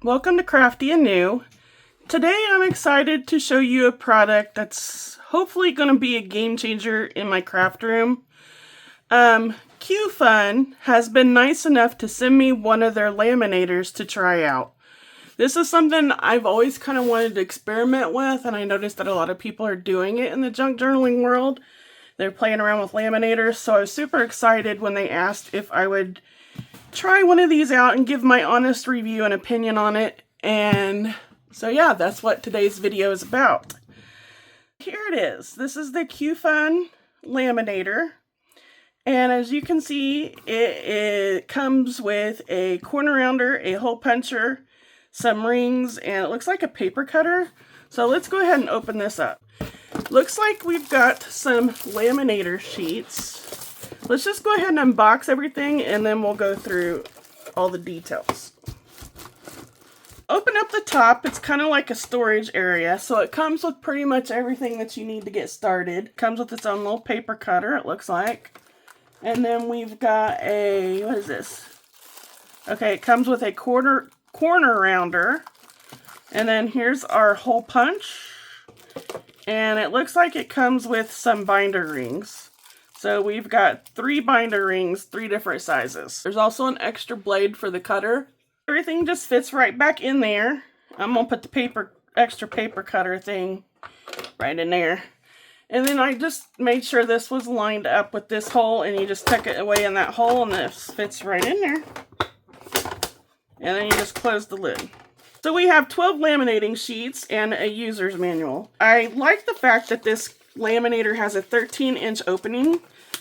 Welcome to Crafty Anew. Today I'm excited to show you a product that's hopefully going to be a game changer in my craft room. Qfun has been nice enough to send me one of their laminators to try out. This is something I've always kind of wanted to experiment with, and I noticed that a lot of people are doing it in the junk journaling world. They're playing around with laminators, so I was super excited when they asked if I would try one of these out and give my honest review and opinion on it. And so yeah, that's what today's video is about. Here it is. This is the Qfun Laminator. And as you can see, it comes with a corner rounder, a hole puncher, some rings, and it looks like a paper cutter. So let's go ahead and open this up. Looks like we've got some laminator sheets. Let's just go ahead and unbox everything and then we'll go through all the details. Open up the top. It's kind of like a storage area. So it comes with pretty much everything that you need to get started. It comes with its own little paper cutter, it looks like. And then we've got a, what is this? Okay, it comes with a corner rounder. And then here's our hole punch. And it looks like it comes with some binder rings. So we've got 3 binder rings, 3 different sizes. There's also an extra blade for the cutter. Everything just fits right back in there. I'm gonna put the extra paper cutter thing right in there. And then I just made sure this was lined up with this hole, and you just tuck it away in that hole and this fits right in there. And then you just close the lid. So we have 12 laminating sheets and a user's manual. I like the fact that this laminator has a 13-inch opening,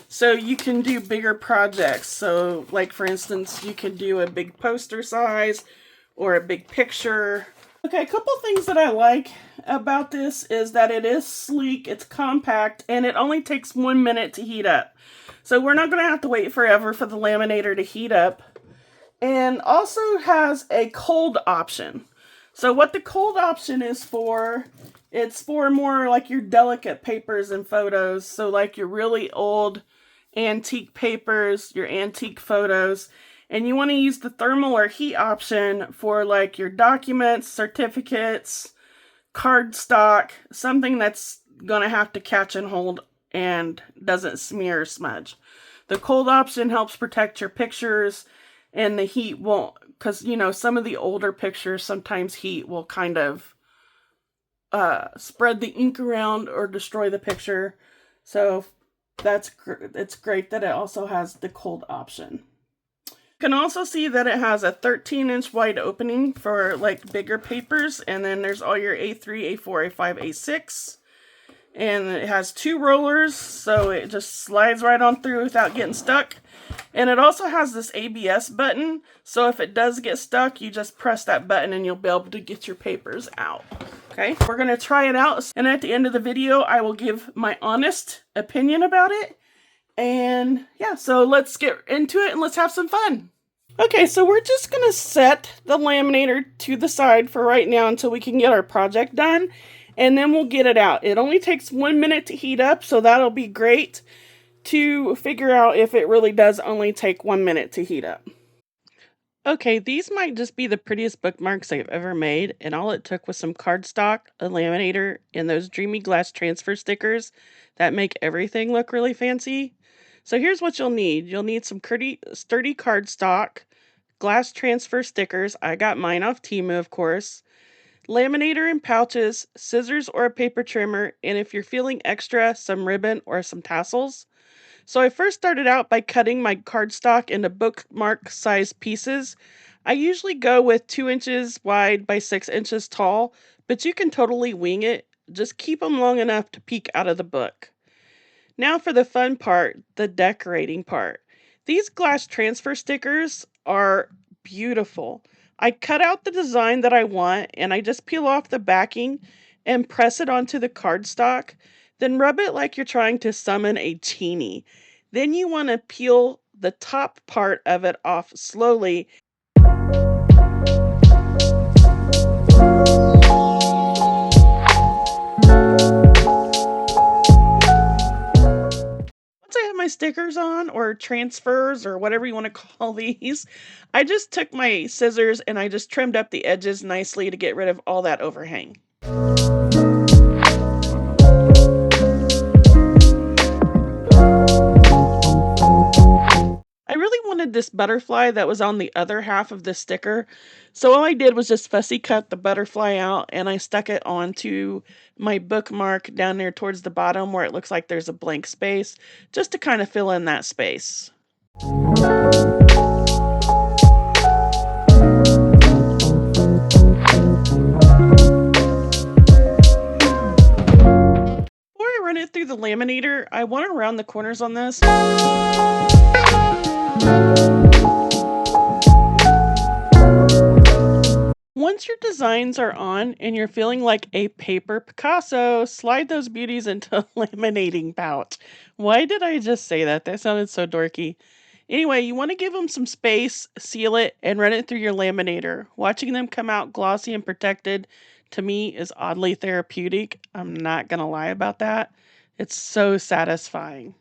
so you can do bigger projects. So like for instance, you can do a big poster size or a big picture. Okay, a couple things that I like about this is that it is sleek, it's compact, and it only takes 1 minute to heat up. So we're not going to have to wait forever for the laminator to heat up. And also has a cold option. So what the cold option is for, it's for more like your delicate papers and photos. So like your really old antique papers, your antique photos. And you want to use the thermal or heat option for like your documents, certificates, cardstock, something that's going to have to catch and hold and doesn't smear or smudge. The cold option helps protect your pictures, and the heat won't, because you know, some of the older pictures, sometimes heat will kind of spread the ink around or destroy the picture. So it's great that it also has the cold option. You can also see that it has a 13-inch wide opening for like bigger papers, and then there's all your A3, A4, A5, A6. And it has 2 rollers, so it just slides right on through without getting stuck. And it also has this ABS button, so if it does get stuck, you just press that button and you'll be able to get your papers out. Okay, we're going to try it out, and at the end of the video, I will give my honest opinion about it. And yeah, so let's get into it and let's have some fun. Okay, so we're just going to set the laminator to the side for right now until we can get our project done. And then we'll get it out. It only takes 1 minute to heat up, so that'll be great to figure out if it really does only take 1 minute to heat up. Okay, these might just be the prettiest bookmarks I've ever made, and all it took was some cardstock, a laminator, and those dreamy glass transfer stickers that make everything look really fancy. So here's what you'll need. You'll need some sturdy cardstock, glass transfer stickers. I got mine off Temu, of course. Laminator and pouches, scissors or a paper trimmer, and if you're feeling extra, some ribbon or some tassels. So I first started out by cutting my cardstock into bookmark size pieces. I usually go with 2 inches wide by 6 inches tall, but you can totally wing it. Just keep them long enough to peek out of the book. Now for the fun part, the decorating part. These glass transfer stickers are beautiful. I cut out the design that I want, and I just peel off the backing and press it onto the cardstock. Then rub it like you're trying to summon a genie. Then you want to peel the top part of it off slowly. Once I have my stickers on, or transfers, or whatever you want to call these, I just took my scissors and I just trimmed up the edges nicely to get rid of all that overhang. I really wanted this butterfly that was on the other half of the sticker, so all I did was just fussy cut the butterfly out and I stuck it onto my bookmark down there towards the bottom where it looks like there's a blank space, just to kind of fill in that space. Before I run it through the laminator, I want to round the corners on this. Once your designs are on and you're feeling like a paper Picasso, slide those beauties into a laminating pouch. Why did I just say that? That sounded so dorky. Anyway, you want to give them some space, seal it, and run it through your laminator. Watching them come out glossy and protected, to me, is oddly therapeutic. I'm not going to lie about that. It's so satisfying.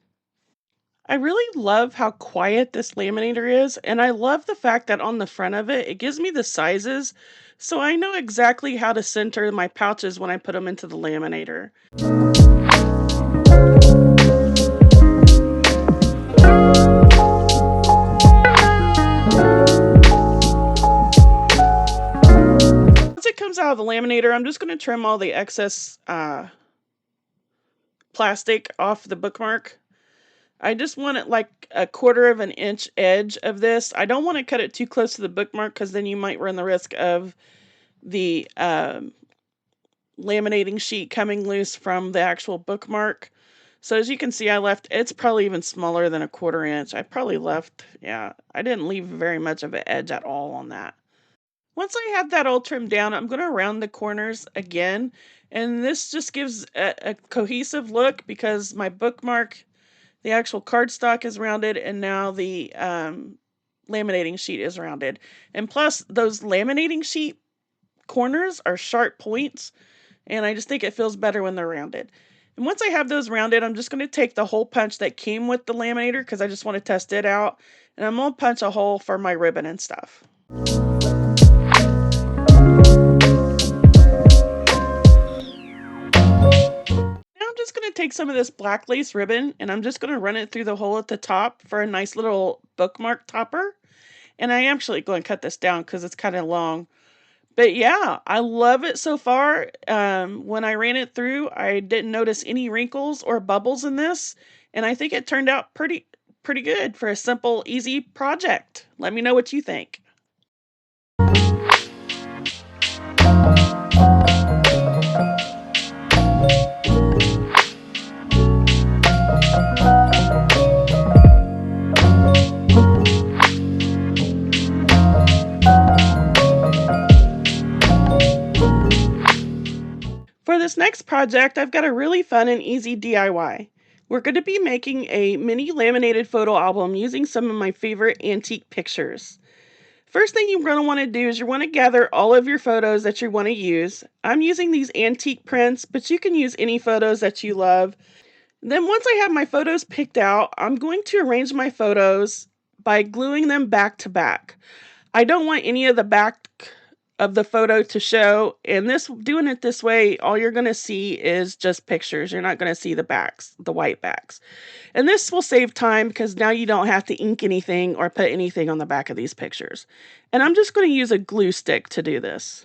I really love how quiet this laminator is, and I love the fact that on the front of it, it gives me the sizes, so I know exactly how to center my pouches when I put them into the laminator. Once it comes out of the laminator, I'm just going to trim all the excess plastic off the bookmark. I just want it like a 1/4 of an inch edge of this. I don't want to cut it too close to the bookmark because then you might run the risk of the laminating sheet coming loose from the actual bookmark. So as you can see, it's probably even smaller than a 1/4 inch. I probably left, yeah, I didn't leave very much of an edge at all on that. Once I have that all trimmed down, I'm going to round the corners again. And this just gives a cohesive look because my bookmark, the actual cardstock is rounded, and now the laminating sheet is rounded. And plus, those laminating sheet corners are sharp points, and I just think it feels better when they're rounded. And once I have those rounded, I'm just going to take the hole punch that came with the laminator because I just want to test it out, and I'm going to punch a hole for my ribbon and stuff. Now I'm just going to take some of this black lace ribbon and I'm just going to run it through the hole at the top for a nice little bookmark topper. And I am actually going to cut this down because it's kind of long. But yeah, I love it so far. When I ran it through, I didn't notice any wrinkles or bubbles in this, and I think it turned out pretty good for a simple, easy project. Let me know what you think. For this next project, I've got a really fun and easy DIY. We're going to be making a mini laminated photo album using some of my favorite antique pictures. First thing you're going to want to do is you want to gather all of your photos that you want to use. I'm using these antique prints, but you can use any photos that you love. Then once I have my photos picked out, I'm going to arrange my photos by gluing them back to back. I don't want any of the back of the photo to show, and doing it this way, all you're going to see is just pictures. You're not going to see the backs, the white backs. And this will save time because now you don't have to ink anything or put anything on the back of these pictures. And I'm just going to use a glue stick to do this.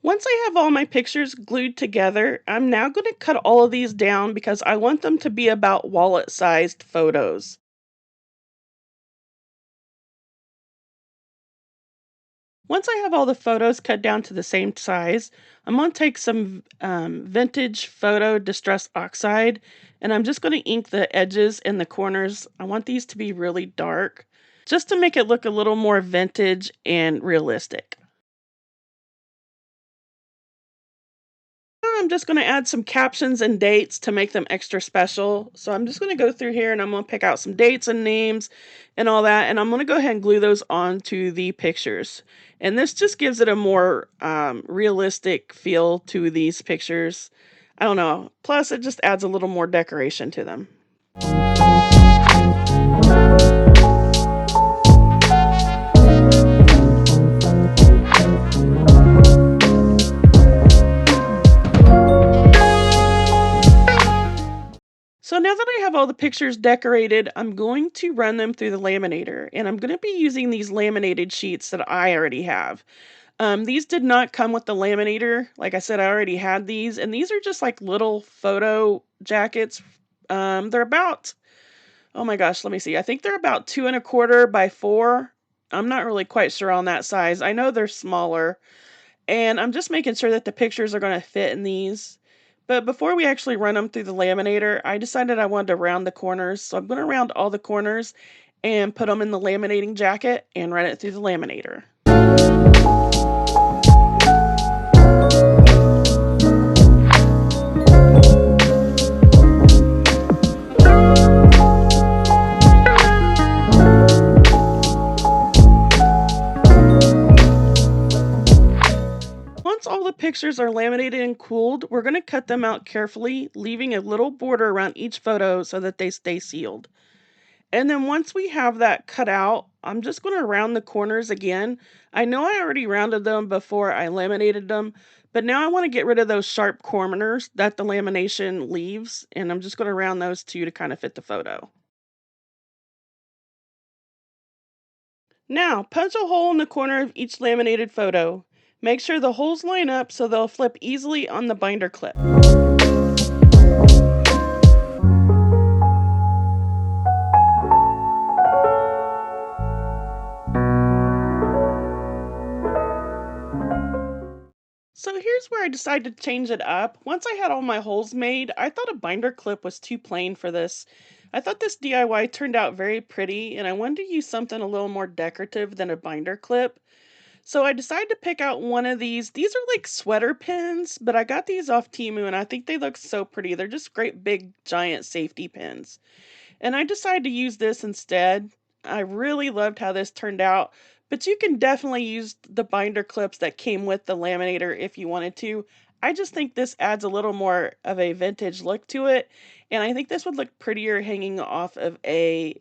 Once I have all my pictures glued together, I'm now going to cut all of these down because I want them to be about wallet-sized photos. Once I have all the photos cut down to the same size, I'm going to take some vintage photo distress oxide, and I'm just going to ink the edges and the corners. I want these to be really dark just to make it look a little more vintage and realistic. I'm just going to add some captions and dates to make them extra special. So I'm just going to go through here and I'm going to pick out some dates and names and all that. And I'm going to go ahead and glue those onto the pictures. And this just gives it a more realistic feel to these pictures. I don't know. Plus, it just adds a little more decoration to them. So now that I have all the pictures decorated, I'm going to run them through the laminator, and I'm going to be using these laminated sheets that I already have. These did not come with the laminator. Like I said, I already had these, and these are just like little photo jackets. They're about, oh my gosh, let me see. I think they're about 2¼ by 4. I'm not really quite sure on that size. I know they're smaller, and I'm just making sure that the pictures are going to fit in these. But before we actually run them through the laminator, I decided I wanted to round the corners. So I'm going to round all the corners and put them in the laminating jacket and run it through the laminator. Once all the pictures are laminated and cooled, we're going to cut them out carefully, leaving a little border around each photo so that they stay sealed. And then once we have that cut out, I'm just going to round the corners again. I know I already rounded them before I laminated them, but now I want to get rid of those sharp corners that the lamination leaves, and I'm just going to round those two to kind of fit the photo. Now, punch a hole in the corner of each laminated photo. Make sure the holes line up so they'll flip easily on the binder clip. So here's where I decided to change it up. Once I had all my holes made, I thought a binder clip was too plain for this. I thought this DIY turned out very pretty, and I wanted to use something a little more decorative than a binder clip. So I decided to pick out one of these. These are like sweater pins, but I got these off Temu and I think they look so pretty. They're just great big giant safety pins. And I decided to use this instead. I really loved how this turned out, but you can definitely use the binder clips that came with the laminator if you wanted to. I just think this adds a little more of a vintage look to it, and I think this would look prettier hanging off of a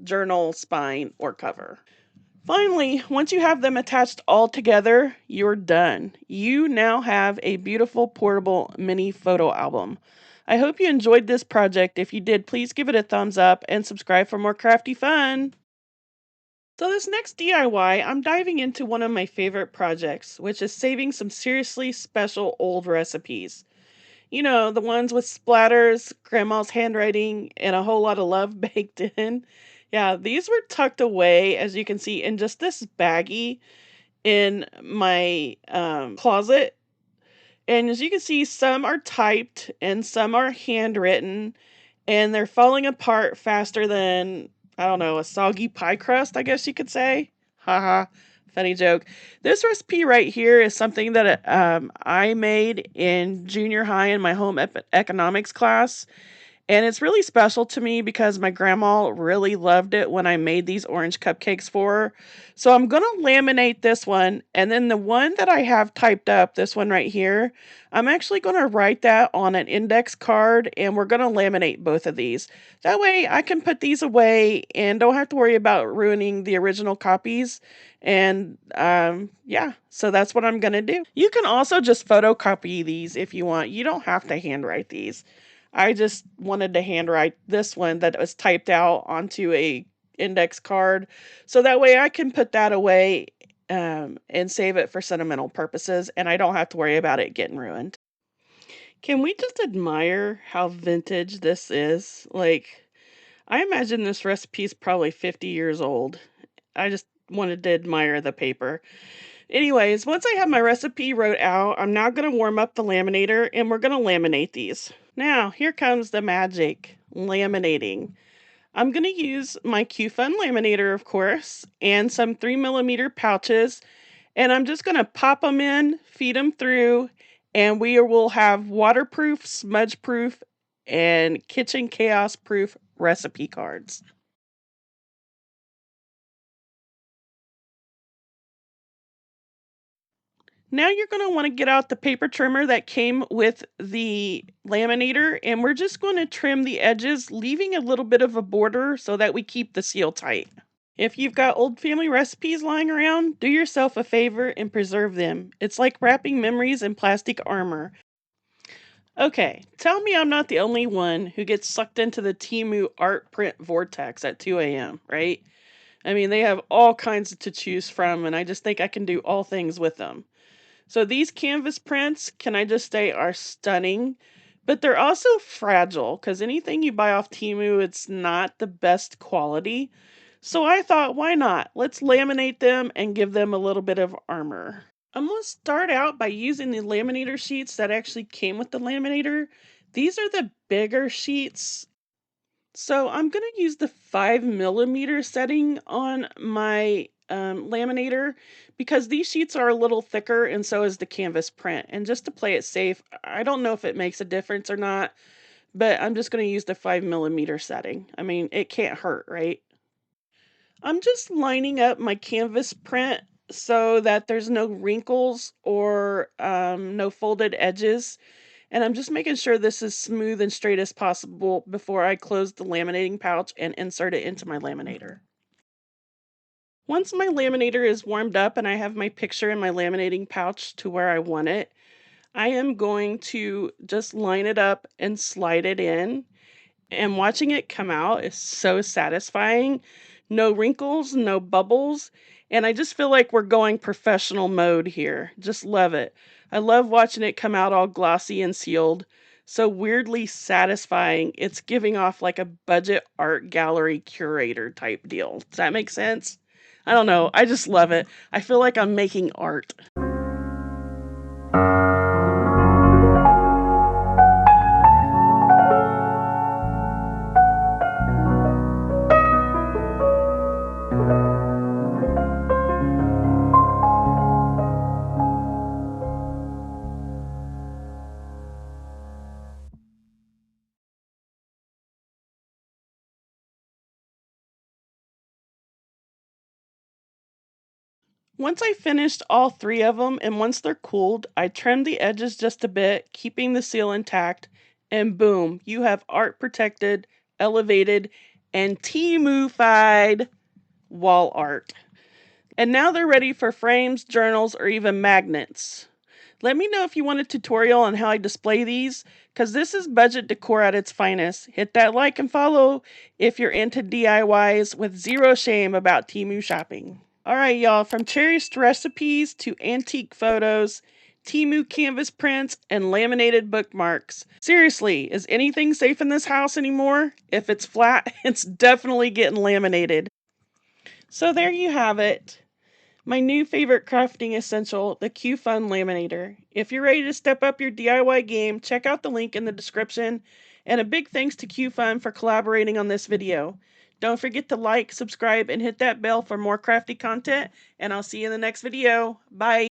journal spine or cover. Finally, once you have them attached all together, you're done. You now have a beautiful portable mini photo album. I hope you enjoyed this project. If you did, please give it a thumbs up and subscribe for more crafty fun. So this next DIY, I'm diving into one of my favorite projects, which is saving some seriously special old recipes. You know, the ones with splatters, grandma's handwriting, and a whole lot of love baked in. Yeah, these were tucked away, as you can see, in just this baggie in my closet. And as you can see, some are typed and some are handwritten, and they're falling apart faster than, I don't know, a soggy pie crust, I guess you could say. Haha, funny joke. This recipe right here is something that I made in junior high in my home economics class. And it's really special to me because my grandma really loved it when I made these orange cupcakes for her. So I'm going to laminate this one. And then the one that I have typed up, this one right here, I'm actually going to write that on an index card and we're going to laminate both of these. That way I can put these away and don't have to worry about ruining the original copies. And yeah, so that's what I'm going to do. You can also just photocopy these if you want. You don't have to handwrite these. I just wanted to handwrite this one that was typed out onto a index card, so that way I can put that away and save it for sentimental purposes, and I don't have to worry about it getting ruined. Can we just admire how vintage this is? Like, I imagine this recipe is probably 50 years old. I just wanted to admire the paper. Anyways, once I have my recipe wrote out, I'm now going to warm up the laminator and we're going to laminate these. Now, here comes the magic, laminating. I'm going to use my Qfun Laminator, of course, and some 3mm pouches, and I'm just going to pop them in, feed them through, And we will have waterproof, smudge proof, and kitchen chaos proof recipe cards. Now you're going to want to get out the paper trimmer that came with the laminator, and we're just going to trim the edges, leaving a little bit of a border so that we keep the seal tight. If you've got old family recipes lying around, do yourself a favor and preserve them. It's like wrapping memories in plastic armor. Okay, tell me I'm not the only one who gets sucked into the Temu art print vortex at 2 a.m., right? I mean, they have all kinds to choose from, and I just think I can do all things with them. So these canvas prints, can I just say, are stunning, but they're also fragile because anything you buy off Temu, it's not the best quality. So I thought, why not? Let's laminate them and give them a little bit of armor. I'm going to start out by using the laminator sheets that actually came with the laminator. These are the bigger sheets. So I'm going to use the 5 millimeter setting on my laminator because these sheets are a little thicker and so is the canvas print. And just to play it safe, I don't know if it makes a difference or not, but I'm just going to use the 5 millimeter setting. I mean, it can't hurt, right? I'm just lining up my canvas print so that there's no wrinkles or no folded edges. And I'm just making sure this is smooth and straight as possible before I close the laminating pouch and insert it into my laminator. Once my laminator is warmed up and I have my picture in my laminating pouch to where I want it, I am going to just line it up and slide it in. And watching it come out is so satisfying. No wrinkles, no bubbles, and I just feel like we're going professional mode here. Just love it. I love watching it come out all glossy and sealed. So weirdly satisfying. It's giving off like a budget art gallery curator type deal. Does that make sense? I don't know. I just love it. I feel like I'm making art. Once I finished all 3 of them, and once they're cooled, I trimmed the edges just a bit, keeping the seal intact, and boom, you have art protected, elevated, and Temu-fied wall art. And now they're ready for frames, journals, or even magnets. Let me know if you want a tutorial on how I display these, because this is budget decor at its finest. Hit that like and follow if you're into DIYs with zero shame about Temu shopping. Alright, y'all, from cherished recipes to antique photos, Temu canvas prints, and laminated bookmarks. Seriously, is anything safe in this house anymore? If it's flat, it's definitely getting laminated. So there you have it. My new favorite crafting essential, the Qfun Laminator. If you're ready to step up your DIY game, check out the link in the description. And a big thanks to Qfun for collaborating on this video. Don't forget to like, subscribe, and hit that bell for more crafty content. And I'll see you in the next video. Bye.